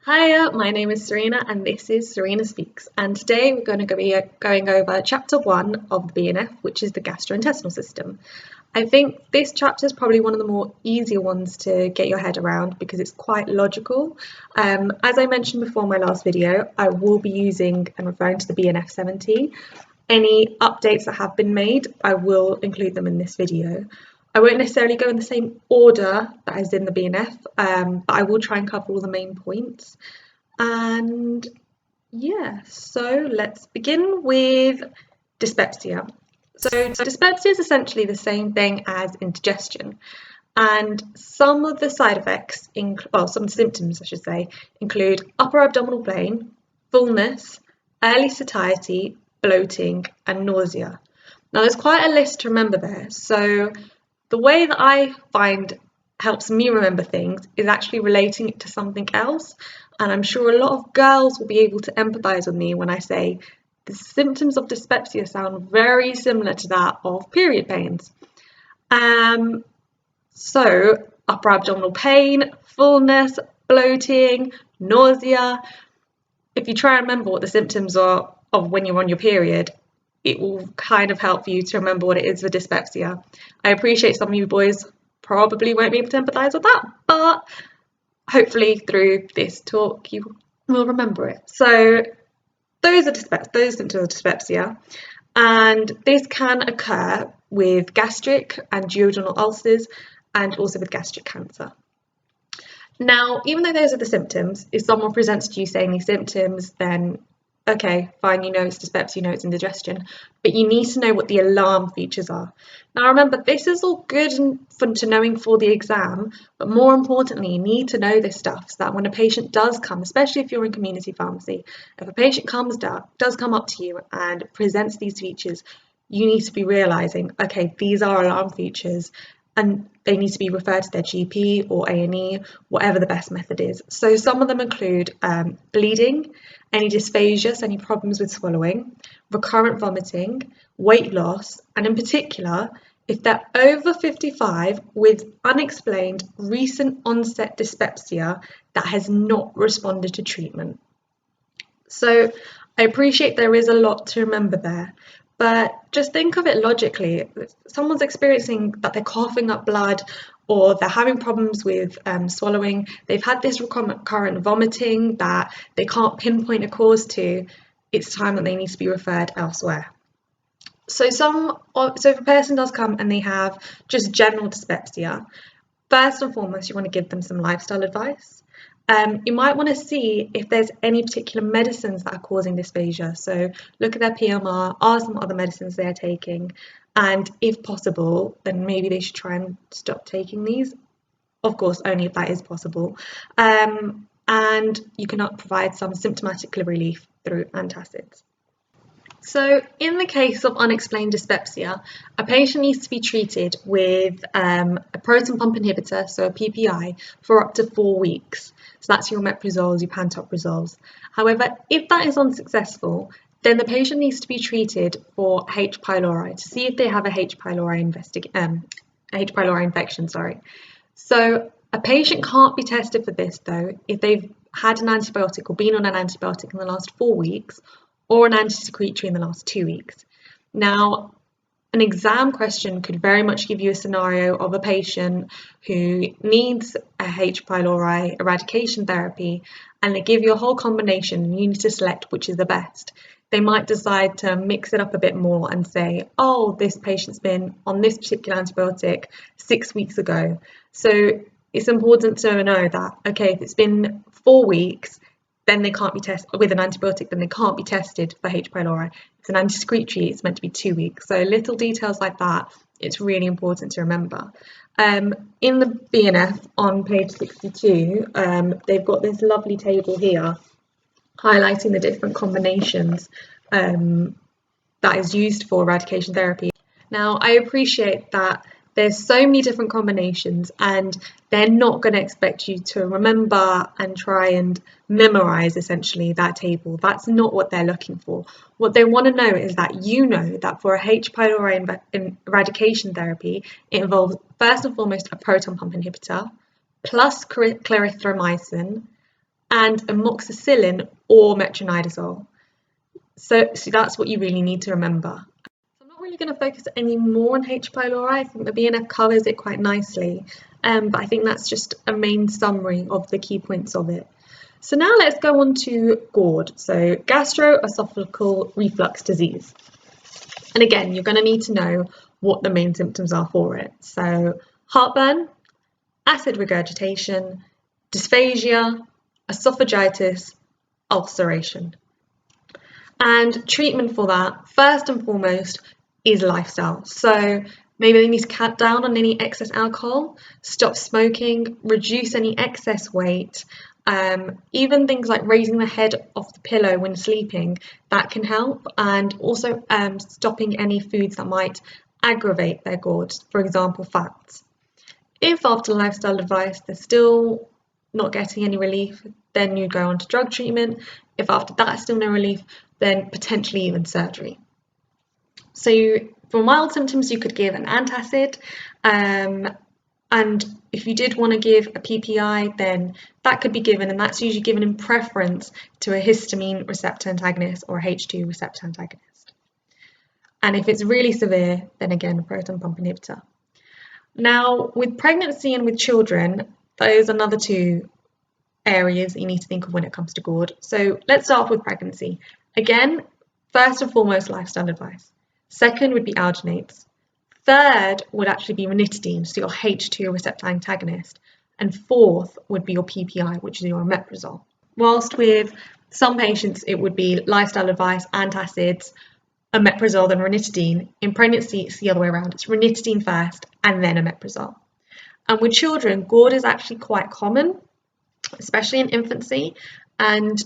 Hiya, my name is Sureena and this is Sureena Speaks, and today we're going to be going over chapter 1 of the BNF, which is the gastrointestinal system. I think this chapter is probably one of the more easier ones to get your head around because it's quite logical. As I mentioned before in my last video, I will be using and referring to the BNF 70. Any updates that have been made, I will include them in this video. I won't necessarily go in the same order that is in the BNF, but I will try and cover all the main points. And yeah, so let's begin with dyspepsia. So dyspepsia is essentially the same thing as indigestion, and some of the side effects, some of the symptoms I should say, include upper abdominal pain, fullness, early satiety, bloating, and nausea. Now there's quite a list to remember there, so the way that I find helps me remember things is actually relating it to something else, and I'm sure a lot of girls will be able to empathise with me when I say the symptoms of dyspepsia sound very similar to that of period pains. So upper abdominal pain, fullness, bloating, nausea. If you try and remember what the symptoms are of when you're on your period, it will kind of help you to remember what it is for dyspepsia. I appreciate some of you boys probably won't be able to empathise with that, but hopefully through this talk you will remember it. So those symptoms of dyspepsia, and this can occur with gastric and duodenal ulcers and also with gastric cancer. Now, even though those are the symptoms, if someone presents to you saying these symptoms, then okay, fine, you know it's dyspepsia, you know it's indigestion, but you need to know what the alarm features are. Now remember, this is all good and fun to knowing for the exam, but more importantly, you need to know this stuff so that when a patient does come, especially if you're in community pharmacy, if a patient does come up to you and presents these features, you need to be realising, okay, these are alarm features, and they need to be referred to their GP or A&E, whatever the best method is. So some of them include bleeding, any dysphagia, so any problems with swallowing, recurrent vomiting, weight loss, and in particular, if they're over 55 with unexplained recent onset dyspepsia that has not responded to treatment. So I appreciate there is a lot to remember there, but just think of it logically. If someone's experiencing that they're coughing up blood or they're having problems with swallowing, they've had this recurrent vomiting that they can't pinpoint a cause to, it's time that they need to be referred elsewhere. So if a person does come and they have just general dyspepsia, first and foremost, you want to give them some lifestyle advice. You might want to see if there's any particular medicines that are causing dysphagia. So look at their PMR, ask them what other medicines they're taking, and if possible, then maybe they should try and stop taking these. Of course, only if that is possible. And you cannot provide some symptomatic relief through antacids. So in the case of unexplained dyspepsia, a patient needs to be treated with a proton pump inhibitor, so a PPI, for up to 4 weeks. So that's your omeprazoles, your pantoprazole. However, if that is unsuccessful, then the patient needs to be treated for H. pylori to see if they have a H. pylori infection. So a patient can't be tested for this though if they've had an antibiotic or been on an antibiotic in the last 4 weeks, or an anti-secretory in the last 2 weeks. Now, an exam question could very much give you a scenario of a patient who needs a H. pylori eradication therapy, and they give you a whole combination and you need to select which is the best. They might decide to mix it up a bit more and say, oh, this patient's been on this particular antibiotic 6 weeks ago. So it's important to know that, okay, if it's been 4 weeks, then they can't be tested with an antibiotic, then they can't be tested for H. pylori. If it's an anti-secretory, it's meant to be 2 weeks. So little details like that, it's really important to remember. In the BNF on page 62, they've got this lovely table here highlighting the different combinations that is used for eradication therapy. Now, I appreciate that there's so many different combinations and they're not going to expect you to remember and try and memorize essentially that table. That's not what they're looking for. What they want to know is that you know that for a H. pylori eradication therapy, it involves first and foremost a proton pump inhibitor plus clarithromycin and amoxicillin or metronidazole. So that's what you really need to remember. I'm not really going to focus any more on H. pylori. I think the BNF covers it quite nicely, but I think that's just a main summary of the key points of it. So now let's go on to GORD, so gastroesophageal reflux disease. And again, you're going to need to know what the main symptoms are for it. So heartburn, acid regurgitation, dysphagia, esophagitis, ulceration. And treatment for that, first and foremost, is lifestyle. So maybe they need to cut down on any excess alcohol, stop smoking, reduce any excess weight. Even things like raising the head off the pillow when sleeping, that can help, and also stopping any foods that might aggravate their GORD, for example, fats. If after lifestyle advice they're still not getting any relief, then you go on to drug treatment. If after that still no relief, then potentially even surgery. So for mild symptoms, you could give an antacid, and if you did want to give a PPI, then that could be given, and that's usually given in preference to a histamine receptor antagonist or a H2-receptor antagonist. And if it's really severe, then again, a proton pump inhibitor. Now, with pregnancy and with children, those are another two areas that you need to think of when it comes to GORD. So let's start with pregnancy. Again, first and foremost, lifestyle advice. Second would be alginates. Third would actually be ranitidine, so your H2 receptor antagonist. And fourth would be your PPI, which is your omeprazole. Whilst with some patients, it would be lifestyle advice, antacids, omeprazole, then ranitidine. In pregnancy, it's the other way around. It's ranitidine first and then omeprazole. And with children, GORD is actually quite common, especially in infancy, and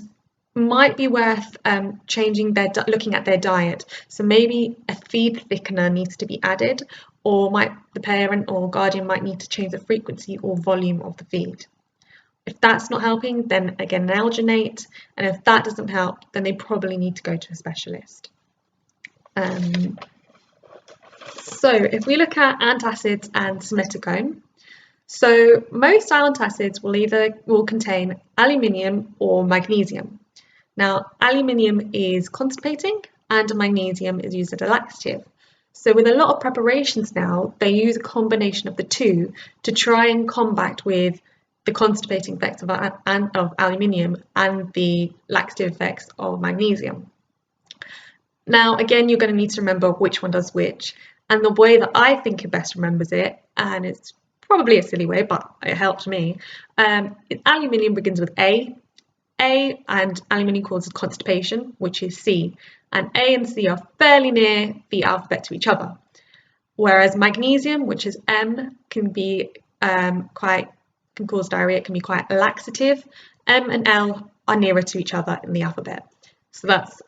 might be worth looking at their diet. So maybe a feed thickener needs to be added, or the parent or guardian might need to change the frequency or volume of the feed. If that's not helping, then again an alginate, and if that doesn't help, then they probably need to go to a specialist. So if we look at antacids and simethicone, so most antacids will contain aluminium or magnesium. Now, aluminium is constipating and magnesium is used as a laxative. So with a lot of preparations now, they use a combination of the two to try and combat with the constipating effects of aluminium and the laxative effects of magnesium. Now, again, you're going to need to remember which one does which. And the way that I think it best remembers it, and it's probably a silly way, but it helped me, aluminium begins with A, and aluminium causes constipation, which is C, and A and C are fairly near the alphabet to each other. Whereas magnesium, which is M, can cause diarrhea, it can be quite laxative. M and L are nearer to each other in the alphabet. So that's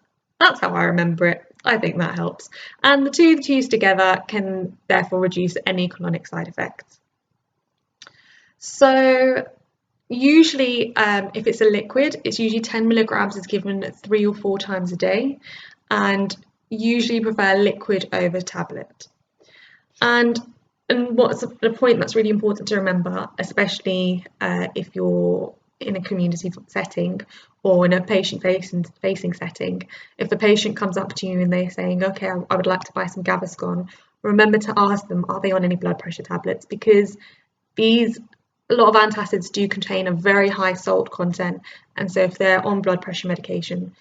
how I remember it. I think that helps. And the two used together can therefore reduce any colonic side effects. So usually, if it's a liquid, it's usually 10 milligrams is given 3 or 4 times a day, and usually prefer liquid over tablet. And what's the point that's really important to remember, especially if you're in a community setting or in a patient-facing setting, if the patient comes up to you and they're saying, okay, I would like to buy some Gaviscon, remember to ask them, are they on any blood pressure tablets? Because a lot of antacids do contain a very high salt content, and so if they're on blood pressure medication,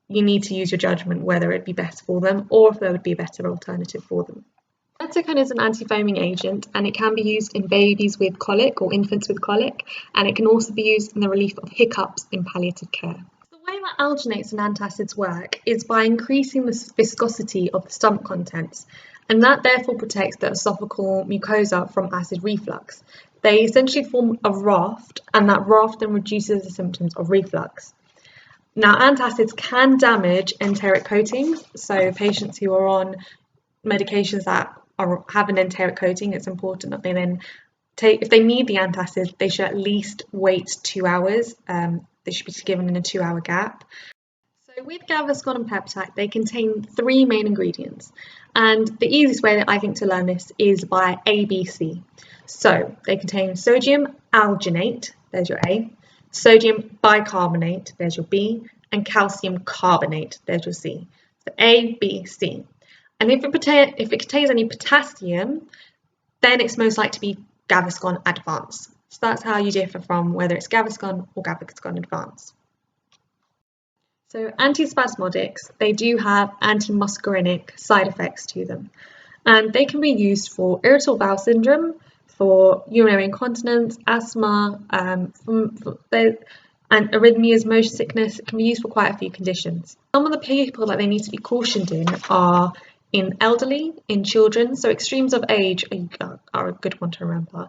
you need to use your judgment whether it'd be best for them or if there would be a better alternative for them. Acetone is an anti-foaming agent, and it can be used in babies with colic or infants with colic, and it can also be used in the relief of hiccups in palliative care. The way that alginates and antacids work is by increasing the viscosity of the stomach contents, and that therefore protects the esophageal mucosa from acid reflux. They essentially form a raft, and that raft then reduces the symptoms of reflux. Now, antacids can damage enteric coatings, so patients who are on medications that have an enteric coating, it's important that they then if they need the antacid, they should at least wait 2 hours. They should be given in a 2-hour gap. So with Gaviscon and Peptide, they contain 3 main ingredients, and the easiest way that I think to learn this is by ABC. So they contain sodium alginate, there's your A, Sodium bicarbonate, there's your B, and calcium carbonate, there's your C. So A, B, C. And if it contains any potassium, then it's most likely to be Gaviscon Advance. So that's how you differ from whether it's Gaviscon or Gaviscon Advance. So antispasmodics, they do have antimuscarinic side effects to them, and they can be used for irritable bowel syndrome, for urinary incontinence, asthma, and arrhythmias, motion sickness. It can be used for quite a few conditions. Some of the people that they need to be cautioned in are in elderly, in children, so extremes of age are a good one to remember.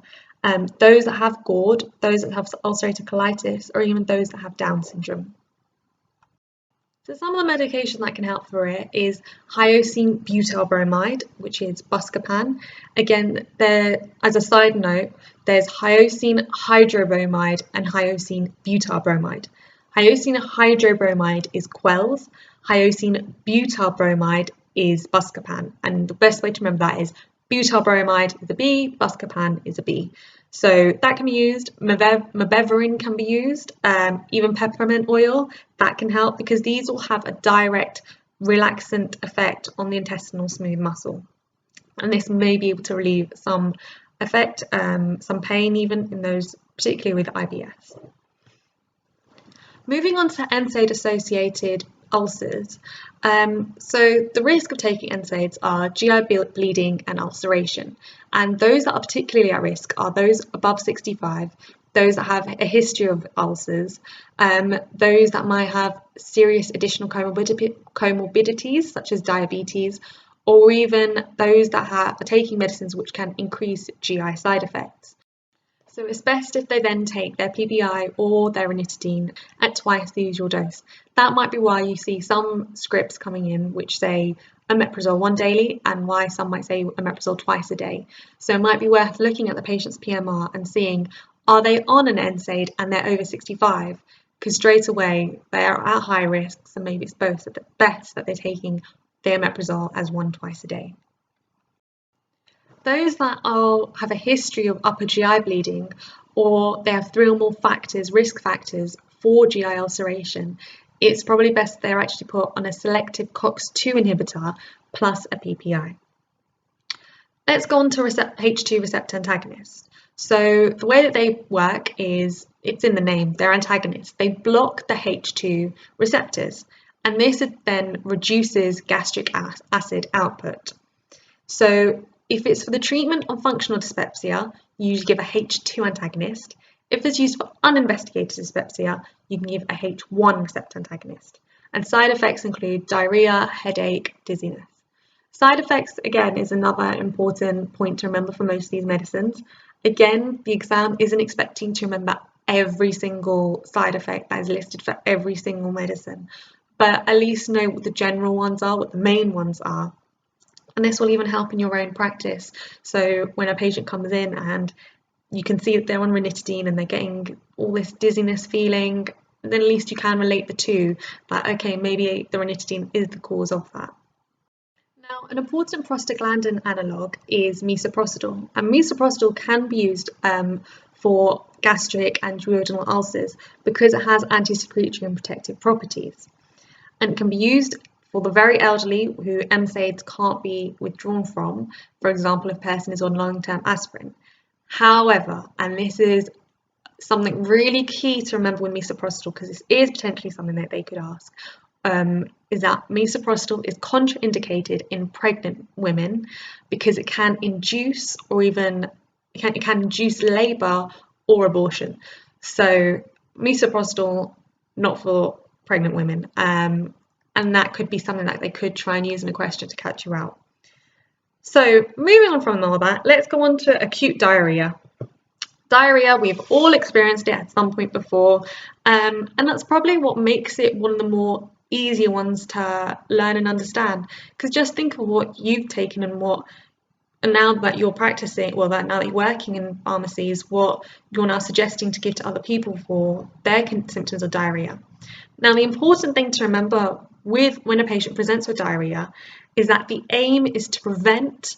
Those that have GORD, those that have ulcerative colitis, or even those that have Down syndrome. So some of the medication that can help for it is hyoscine butylbromide, which is Buscopan. Again, as a side note, there's hyoscine hydrobromide and hyoscine butylbromide. Hyoscine hydrobromide is Quells, hyoscine butylbromide is Buscopan, and the best way to remember that is butylbromide is a B, Buscopan is a B. So that can be used. Mebeverine can be used, even peppermint oil, that can help because these will have a direct relaxant effect on the intestinal smooth muscle. And this may be able to relieve some effect, some pain even in those, particularly with IBS. Moving on to NSAID-associated ulcers. So the risk of taking NSAIDs are GI bleeding and ulceration, and those that are particularly at risk are those above 65, those that have a history of ulcers, those that might have serious additional comorbidities such as diabetes, or even those that are taking medicines which can increase GI side effects. So it's best if they then take their PPI or their ranitidine at twice the usual dose. That might be why you see some scripts coming in which say omeprazole 1 daily and why some might say omeprazole twice a day. So it might be worth looking at the patient's PMR and seeing, are they on an NSAID and they're over 65? Because straight away they are at high risk, so maybe it's best that they're taking the omeprazole as 1 twice a day. Those that have a history of upper GI bleeding, or they have 3 or more risk factors for GI ulceration, it's probably best they're actually put on a selective COX-2 inhibitor plus a PPI. Let's go on to H2-receptor Antagonists. So the way that they work is, it's in the name, they're antagonists. They block the H2 receptors, and this then reduces gastric acid output. So if it's for the treatment of functional dyspepsia, you usually give a H2 antagonist. If it's used for uninvestigated dyspepsia, you can give a H1 receptor antagonist. And side effects include diarrhea, headache, dizziness. Side effects, again, is another important point to remember for most of these medicines. Again, the exam isn't expecting to remember every single side effect that is listed for every single medicine, but at least know what the general ones are, what the main ones are. And this will even help in your own practice. So when a patient comes in and you can see that they're on ranitidine and they're getting all this dizziness feeling, then at least you can relate the two, that okay, maybe the ranitidine is the cause of that. Now, an important prostaglandin analogue is misoprostol, and misoprostol can be used for gastric and duodenal ulcers because it has anti-secretory and protective properties, and it can be used for the very elderly who NSAIDs can't be withdrawn from, for example, if a person is on long-term aspirin. However, and this is something really key to remember with misoprostol, because this is potentially something that they could ask, is that misoprostol is contraindicated in pregnant women because it can induce induce labour or abortion. So misoprostol, not for pregnant women. And that could be something that they could try and use in a question to catch you out. So moving on from all that, let's go on to acute diarrhea. Diarrhea, we've all experienced it at some point before, and that's probably what makes it one of the more easier ones to learn and understand. Because just think of what you've taken and now that you're practicing, now that you're working in pharmacies, what you're now suggesting to give to other people for their symptoms of diarrhea. Now, the important thing to remember when a patient presents with diarrhea is that the aim is to prevent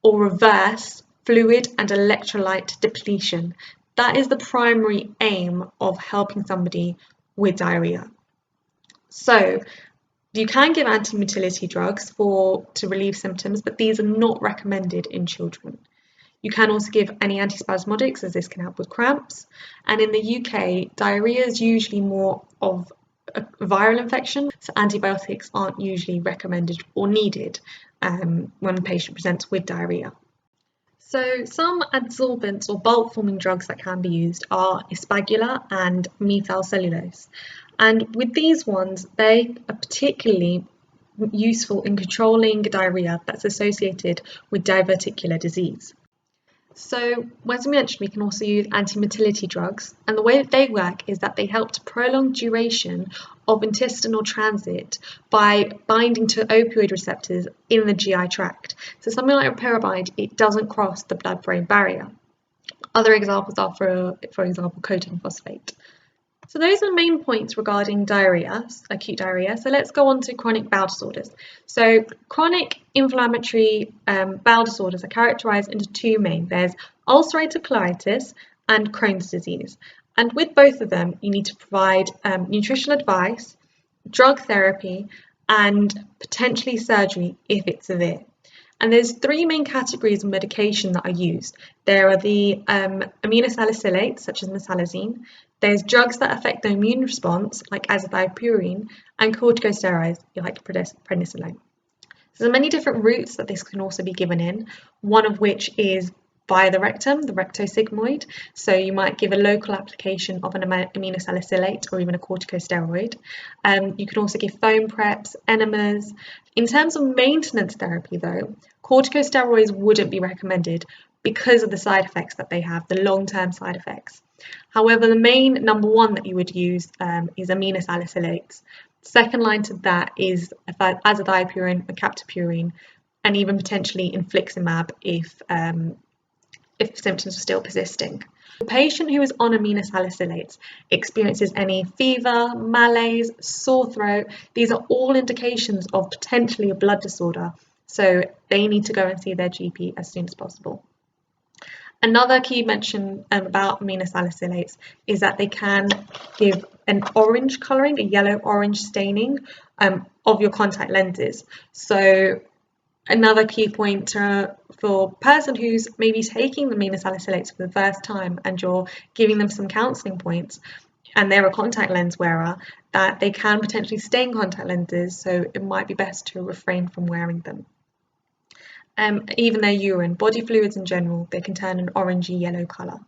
or reverse fluid and electrolyte depletion. that is the primary aim of helping somebody with diarrhea. So you can give anti-motility drugs to relieve symptoms, but these are not recommended in children. You can also give any antispasmodics, as this can help with cramps. And in the UK, diarrhea is usually more of a viral infection, so antibiotics aren't usually recommended or needed when a patient presents with diarrhea. So some adsorbents or bulk forming drugs that can be used are Aspagula and methylcellulose. And with these ones, they are particularly useful in controlling diarrhea that's associated with diverticular disease. So, as we mentioned, we can also use anti-motility drugs, and the way that they work is that they help to prolong duration of intestinal transit by binding to opioid receptors in the GI tract. So something like pyramide, it doesn't cross the blood-brain barrier. Other examples are, for example, codeine phosphate. So those are the main points regarding diarrhea, acute diarrhea. So let's go on to chronic bowel disorders. So chronic inflammatory bowel disorders are characterized into two main. There's ulcerative colitis and Crohn's disease. And with both of them, you need to provide nutritional advice, drug therapy, and potentially surgery if it's severe. And there's three main categories of medication that are used. There are the aminosalicylates, such as mesalazine. There's drugs that affect the immune response, like azathioprine, and corticosteroids, like prednisolone. So there are many different routes that this can also be given in, one of which is via the rectum, the rectosigmoid. So you might give a local application of an aminosalicylate or even a corticosteroid. You can also give foam preps, enemas. In terms of maintenance therapy though, corticosteroids wouldn't be recommended because of the side effects that they have, the long-term side effects. However, the main number one that you would use is aminosalicylates. Second line to that is azathioprine, captopril, and even potentially infliximab if symptoms are still persisting. The patient who is on aminosalicylates experiences any fever, malaise, sore throat. These are all indications of potentially a blood disorder, so they need to go and see their GP as soon as possible. Another key mention about aminosalicylates is that they can give an orange colouring, a yellow-orange staining of your contact lenses. So another key point for a person who's maybe taking the aminosalicylates for the first time and you're giving them some counselling points and they're a contact lens wearer, that they can potentially stain contact lenses, so it might be best to refrain from wearing them. Even their urine, body fluids in general, they can turn an orangey yellow colour.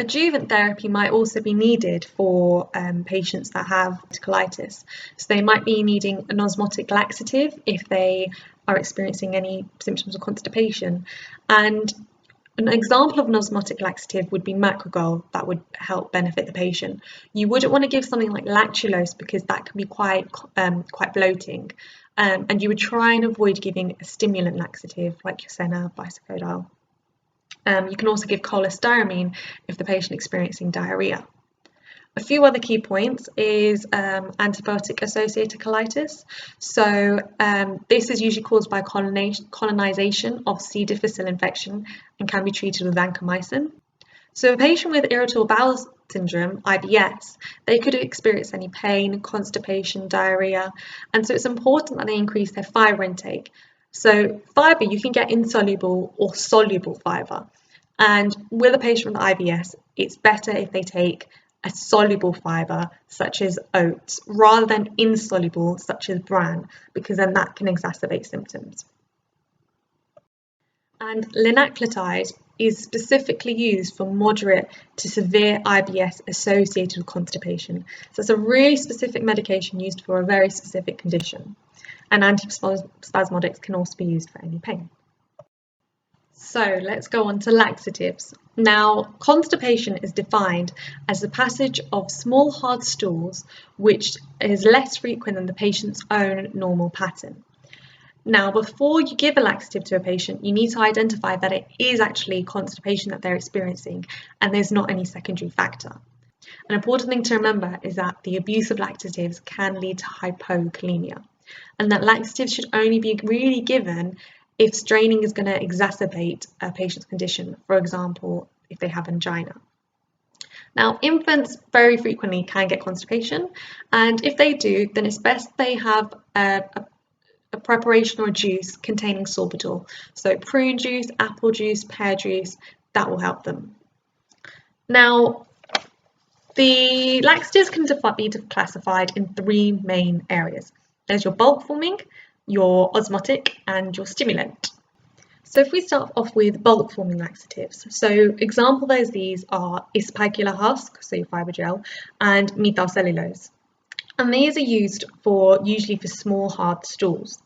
Adjuvant therapy might also be needed for patients that have colitis. So they might be needing an osmotic laxative if they are experiencing any symptoms of constipation. And an example of an osmotic laxative would be macrogol that would help benefit the patient. You wouldn't want to give something like lactulose because that can be quite bloating. And you would try and avoid giving a stimulant laxative like Sureena, Bisacodal. You can also give cholestyramine if the patient is experiencing diarrhea. A few other key points is antibiotic-associated colitis. So this is usually caused by colonization of C. difficile infection and can be treated with vancomycin. So a patient with irritable bowel syndrome, IBS, they could experience any pain, constipation, diarrhea, and so it's important that they increase their fibre intake. So fibre, you can get insoluble or soluble fibre. And with a patient with IBS, it's better if they take a soluble fibre, such as oats, rather than insoluble, such as bran, because then that can exacerbate symptoms. And linaclotide is specifically used for moderate to severe IBS associated with constipation. So it's a really specific medication used for a very specific condition. And antispasmodics can also be used for any pain. So let's go on to laxatives. Now, constipation is defined as the passage of small hard stools, which is less frequent than the patient's own normal pattern. Now, before you give a laxative to a patient, you need to identify that it is actually constipation that they're experiencing and there's not any secondary factor. An important thing to remember is that the abuse of laxatives can lead to hypokalemia, and that laxatives should only be really given if straining is going to exacerbate a patient's condition. For example, if they have angina. Now, infants very frequently can get constipation, and if they do, then it's best they have a preparation or a juice containing sorbitol. So prune juice, apple juice, pear juice, that will help them. Now, the laxatives can be classified in three main areas. There's your bulk forming, your osmotic, and your stimulant. So if we start off with bulk forming laxatives, so example of these are ispagular husk, so your fibrogel, and methylcellulose. And these are used usually for small hard stools.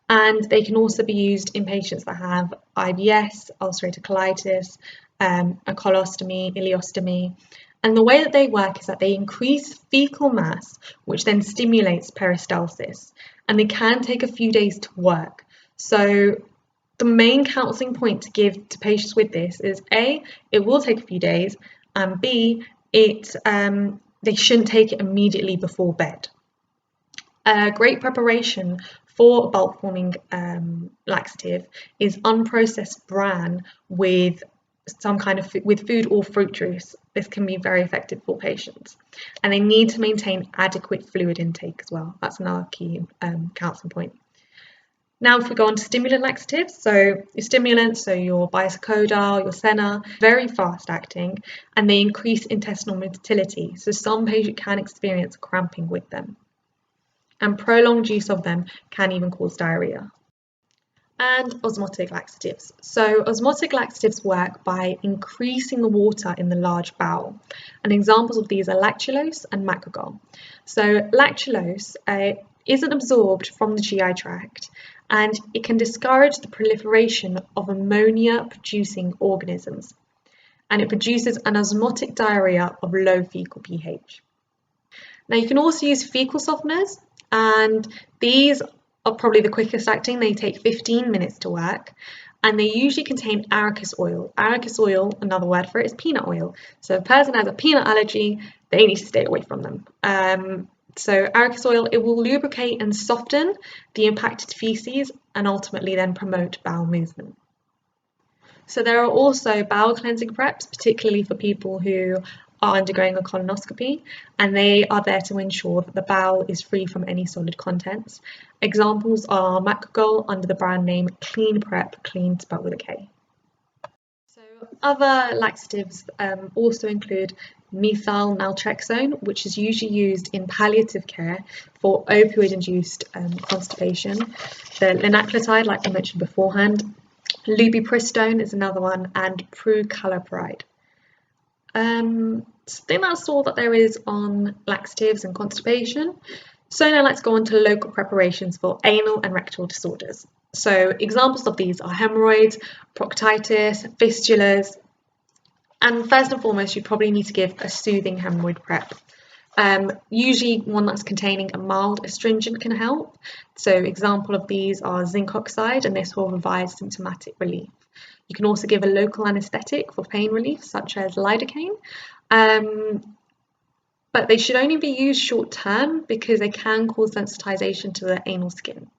And they can also be used in patients that have IBS, ulcerative colitis, a colostomy, ileostomy. And the way that they work is that they increase fecal mass, which then stimulates peristalsis. And they can take a few days to work. So the main counselling point to give to patients with this is A, it will take a few days, and B, they shouldn't take it immediately before bed. A great preparation for a bulk forming laxative is unprocessed bran with some kind of with food or fruit juice. This can be very effective for patients, and they need to maintain adequate fluid intake as well. That's another key counselling point. Now, if we go on to stimulant laxatives, so your stimulants, so your bisacodyl, your senna, very fast acting, and they increase intestinal motility. So some patients can experience cramping with them. And prolonged use of them can even cause diarrhea. And osmotic laxatives. So osmotic laxatives work by increasing the water in the large bowel. And examples of these are lactulose and macrogol. So lactulose isn't absorbed from the GI tract, and it can discourage the proliferation of ammonia-producing organisms. And it produces an osmotic diarrhea of low fecal pH. Now, you can also use fecal softeners, and these are probably the quickest acting. They take 15 minutes to work, and they usually contain arachis oil. Arachis oil, another word for it, is peanut oil. So if a person has a peanut allergy, they need to stay away from them. So arachis oil, it will lubricate and soften the impacted feces and ultimately then promote bowel movement. So there are also bowel cleansing preps, particularly for people who are undergoing a colonoscopy, and they are there to ensure that the bowel is free from any solid contents. Examples are macrogol under the brand name Clean Prep, clean spelled with a K. So other laxatives also include methyl naltrexone, which is usually used in palliative care for opioid-induced constipation. The linaclotide, like I mentioned beforehand. Lubipristone is another one, and prucalopride. I think that's all that there is on laxatives and constipation. So now let's go on to local preparations for anal and rectal disorders. So examples of these are hemorrhoids, proctitis, fistulas, and first and foremost, you probably need to give a soothing hemorrhoid prep. Usually one that's containing a mild astringent can help. So example of these are zinc oxide, and this will provide symptomatic relief. You can also give a local anaesthetic for pain relief, such as lidocaine, but they should only be used short term because they can cause sensitization to the anal skin.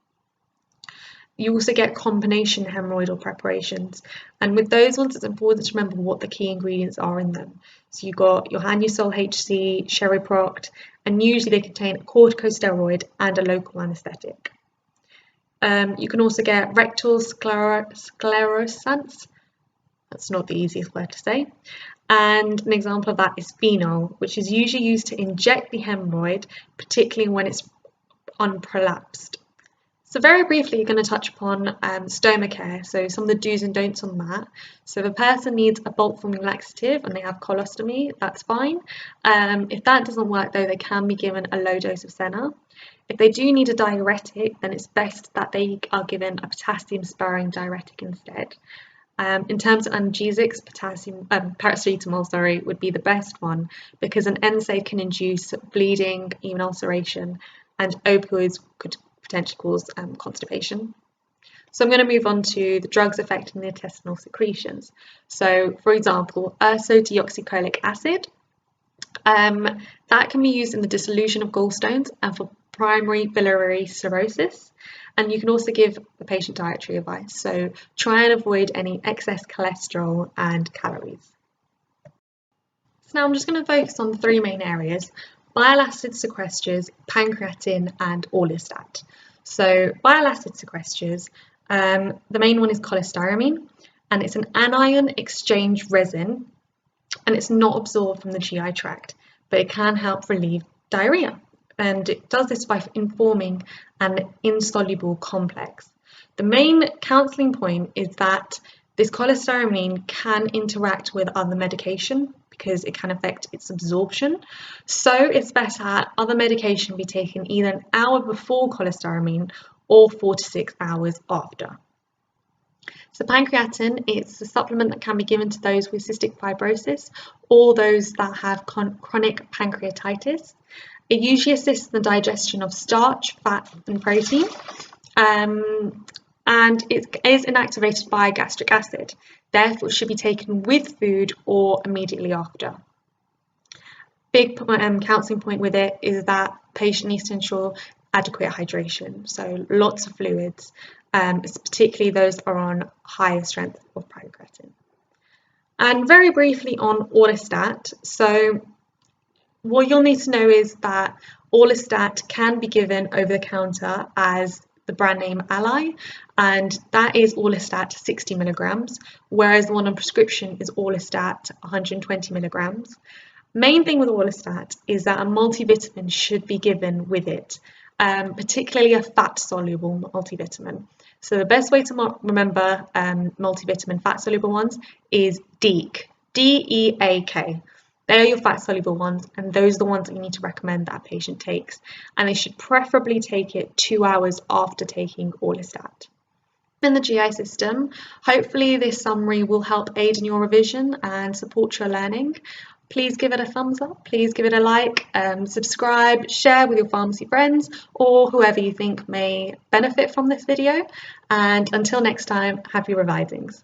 You also get combination hemorrhoidal preparations, and with those ones it's important to remember what the key ingredients are in them. So you've got your Hanusol HC, Sherryproct, and usually they contain a corticosteroid and a local anaesthetic. You can also get rectal sclerosants, that's not the easiest word to say, and an example of that is phenol, which is usually used to inject the hemorrhoid, particularly when it's unprolapsed. So very briefly, you're going to touch upon Stoma Care, so some of the do's and don'ts on that. So if a person needs a bulk forming laxative and they have colostomy, that's fine. If that doesn't work though, they can be given a low dose of senna. If they do need a diuretic, then it's best that they are given a potassium-sparing diuretic instead. In terms of analgesics, paracetamol, would be the best one because an NSAID can induce bleeding, even ulceration, and opioids could potentially cause constipation. So I'm going to move on to the drugs affecting the intestinal secretions. So, for example, ursodeoxycholic acid. That can be used in the dissolution of gallstones and for primary biliary cirrhosis. And you can also give the patient dietary advice. So try and avoid any excess cholesterol and calories. So now I'm just going to focus on the three main areas: bile acid sequesters, pancreatin, and orlistat. So bile acid sequesters, the main one is cholestyramine, and it's an anion exchange resin, and it's not absorbed from the GI tract, but it can help relieve diarrhea, and it does this by informing an insoluble complex. The main counselling point is that this cholestyramine can interact with other medication because it can affect its absorption. So it's better other medication be taken either an hour before cholestyramine or 4 to 6 hours after. So pancreatin, it's a supplement that can be given to those with cystic fibrosis or those that have chronic pancreatitis. It usually assists in the digestion of starch, fat, and protein. And it is inactivated by gastric acid. Therefore, it should be taken with food or immediately after. Big counselling point with it is that the patient needs to ensure adequate hydration, so lots of fluids, particularly those that are on higher strength of pancreatin. And very briefly on Orlistat, so what you'll need to know is that Orlistat can be given over the counter as the brand name Ally, and that is Orlistat 60 milligrams, whereas the one on prescription is Orlistat 120 milligrams. Main thing with Orlistat is that a multivitamin should be given with it, particularly a fat-soluble multivitamin. So the best way to remember multivitamin fat-soluble ones is DEAK, D-E-A-K. They are your fat-soluble ones, and those are the ones that you need to recommend that a patient takes. And they should preferably take it 2 hours after taking Orlistat. In the GI system, hopefully this summary will help aid in your revision and support your learning. Please give it a thumbs up, please give it a like, subscribe, share with your pharmacy friends or whoever you think may benefit from this video. And until next time, happy revisings.